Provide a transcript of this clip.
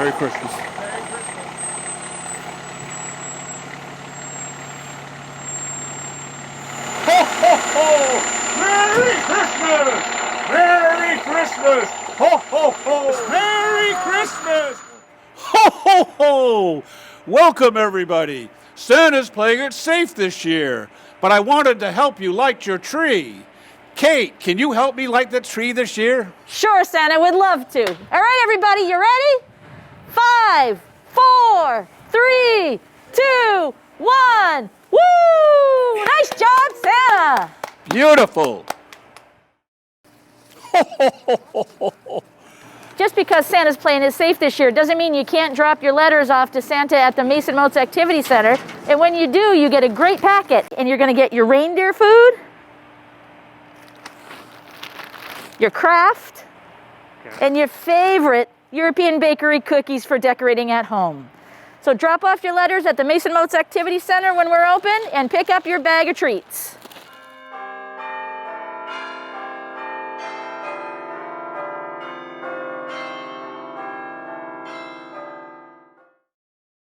Merry Christmas. Ho, ho, ho! Merry Christmas! Merry Christmas! Ho, ho, ho! Merry Christmas! Ho, ho, ho! Welcome, everybody. Santa's playing it safe this year, but I wanted to help you light your tree. Kate, can you help me light the tree this year? Sure, Santa, would love to. All right, everybody, you ready? 5, 4, 3, 2, 1. Woo! Nice job, Santa! Beautiful. Just because Santa's playing it safe this year doesn't mean you can't drop your letters off to Santa at the Mason-Motz Activity Center. And when you do, you get a great packet. And you're going to get your reindeer food, your craft, and your favorite European bakery cookies for decorating at home. So drop off your letters at the Mason-Motz Activity Center when we're open and pick up your bag of treats.